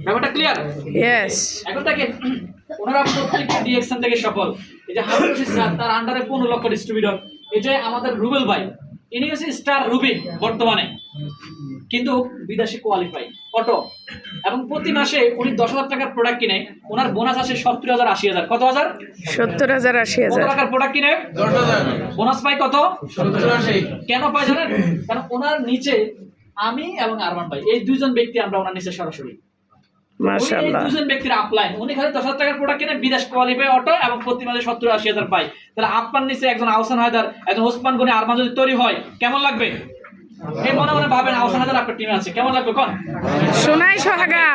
ব্যাপারটা clear? Yes. এখন দেখেন ওনারা প্রত্যেকটা ডিএক্সএন থেকে সফল। এই যে হারুন রশিদ স্যার, তার আন্ডারে 15 লক্ষ ডিস্ট্রিবিউটর। এই যে আমাদের রুবেল ভাই, ইনি হচ্ছে স্টার রুবি বর্তমানে, কিন্তু বিদেশি কোয়ালিফাই অটো, এবং প্রতি মাসে উনি 10,000 টাকার প্রোডাক্ট কিনে ওনার বোনাস আসে 70,000 80,000। কত হাজার? 70,000 কত 80,000। টাকার প্রোডাক্ট কিনে 10,000 বোনাস পাই কত? 70-80। কেন পাই জানেন? কারণ ওনার নিচে আমি এবং আরমান ভাই, এই দুইজন ব্যক্তি আমরা ওনার নিচে সরাসরি। উনি এই মাশাআল্লাহ। দুজন ব্যক্তির আপলাইন, উনি খালি 10,000 টাকার প্রোডাক্ট কিনে বিদেশ কোয়ালিফাই অটো এবং প্রতি মাসে 70-80,000 পাই। তাহলে আপনার নিচে একজন আহসান হায়দার, একজন ওসমান গনি, আরমান যদি তৈরি হয় কেমন লাগবে? এই মনে মনে ভাবেন আহসান হায়দার আপনার টিমে আছে, কেমন লাগবে কোন? সোনাই সোহাগা।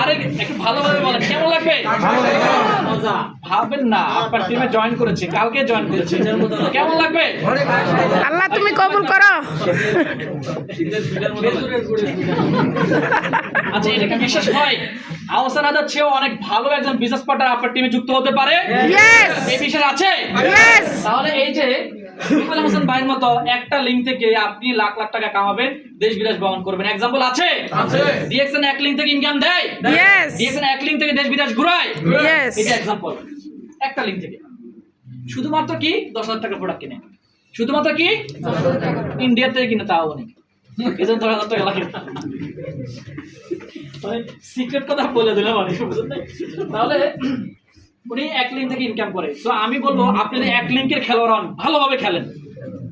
আরে একটু ভালোভাবে বলেন কেমন লাগবে? মজা। ভাবেন না আপনার টিমে জয়েন করেছে, কালকে জয়েন করেছে, কেমন লাগবে? আল্লাহ তুমি কবুল করো। আচ্ছা, এটা কি বিশ্বাস হয় আহসান হায়দার চেয়েও অনেক ভালো একজন বিজনেস পার্টনার আপনার টিমে যুক্ত হতে পারে? ইয়েস। এই বিশ্বাস আছে? ইয়েস। তাহলে এই যে রুবেল হোসেন ভাইয়ের মতো একটা লিঙ্ক থেকে আপনি লাখ লাখ টাকা কামাবেন, দেশ বিদেশ ভ্রমণ করবেন। এক্সাম্পল আছে? ডিএক্সএন এক লিঙ্ক থেকে ইনকাম দেয়। ইয়েস। ডিএক্সএন এক লিঙ্ক থেকে দেশ বিদেশ ঘুরায়। ইয়েস। এটা এক্সাম্পল একটা লিঙ্ক থেকে। শুধুমাত্র কি 10,000 টাকা প্রোডাক্ট কিনে, শুধুমাত্র কি ইন্ডিয়া থেকে কিনে, তাও অনেক এজন্য 10,000 টাকা লাগে। সিক্রেট কথা বলে দিলাম আমি, বুঝলেন? তাহলে উনি এক লিঙ্ক থেকে ইনকাম করে। সো আমি বলবো আপনি যদি এক লিঙ্কের খেলোয়াড় হন, ভালোভাবে খেলেন।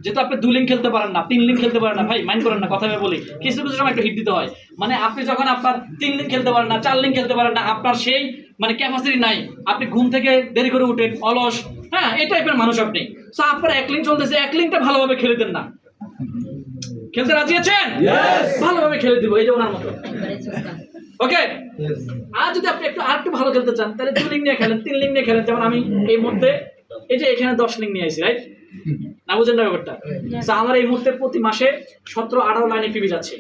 যেহেতু আপনি 2 লিঙ্ক খেলতে পারেন না, 3 লিঙ্ক খেলতে পারেন না, ভাই মাইন্ড করেন না, কথা আমি বলি কিছু কিছু সময় একটু হিট দিতে হয়। মানে আপনি যখন আপনার 3 লিঙ্ক খেলতে পারেন না, 4 লিঙ্ক খেলতে পারেন না, আপনার সেই মানে ক্যাপাসিটি নাই, আপনি ঘুম থেকে দেরি করে উঠেন, অলস, হ্যাঁ এই টাইপের মানুষ আপনি। সো আপনার এক লিঙ্ক চলতেছে, এক লিঙ্কটা ভালোভাবে খেলে দেন না। খেলতে রাজি আছেন? ভালোভাবে খেলে দিব, এই যে ওনার মতো। ওকে, আর যদি আপনি একটু ভালো খেলতে চান তাহলে 2 লিঙ্ক নিয়ে খেলেন, 3 লিঙ্ক নিয়ে খেলেন। যেমন আমি এই মুহূর্তে এই যে এখানে 10 লিঙ্ক নিয়ে আসি, রাইট? না বুঝেন না ব্যাপারটা? তো আমার এই মুহূর্তে প্রতি মাসে 17-18 লাইনে পিবি যাচ্ছে।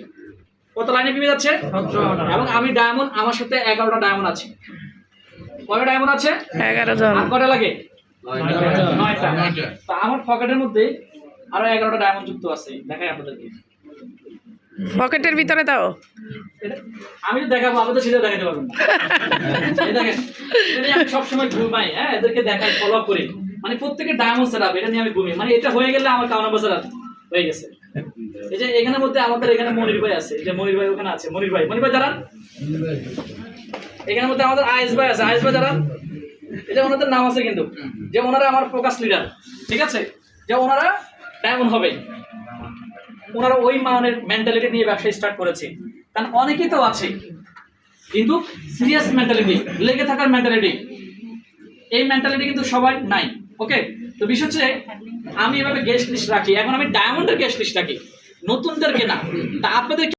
কত লাইনে পিবি যাচ্ছে? 17-18। এবং আমি ডায়মন্ড, আমার সাথে 11টা ডায়মন্ড আছে। কয়টা ডায়মন্ড আছে? 11 জন। আর কয়টা লাগে? 9টা। তো আমার পকেটের মধ্যে আরো 11টা ডায়মন্ড যুক্ত আছে, দেখাই আপনাদেরকে। পকেটের ভিতরে দাও। আমি তো দেখাবো, আপনি তো সেটা দেখাতে পারবেন না। এই দেখেন, এটা নিয়ে আমি সবসময় ঘুমাই, হ্যাঁ এদেরকে দেখাই, ফলো আপ করি। মানে প্রত্যেকের ডায়মন্ড সেট আপ, এটা নিয়ে আমি ঘুমি। মানে এটা হয়ে গেলে আমার কাউনা বাজার হয়ে গেছে। এই যে এখানের মধ্যে আমাদের এখানে মনির ভাই আছে, এই যে মনির ভাই ওখানে আছে, মনির ভাই দাঁড়ান। এখানের মধ্যে আমাদের আয়েশ ভাই আছে, আয়েশ ভাই দাঁড়ান। এই যে ওনাদের নাম আছে কিন্তু, যে ওনারা আমার ফোকাস লিডার, ঠিক আছে? যে ওনারা ডায়মন্ড হবে, ওনারা ওই মানের মেন্টালিটি নিয়ে ব্যবসা স্টার্ট করেছে। কারণ অনেকেই তো আছে কিন্তু সিরিয়াস মেন্টালিটি, লেগে থাকার মেন্টালিটি, এই মেন্টালিটি কিন্তু সবাই নাই। ওকে, তো বিষয় হচ্ছে আমি এভাবে গেস্ট লিস্ট রাখি। এখন আমি ডায়মন্ডের গেস্ট লিস্ট রাখি, নতুনদেরকে না। তা আপনাদের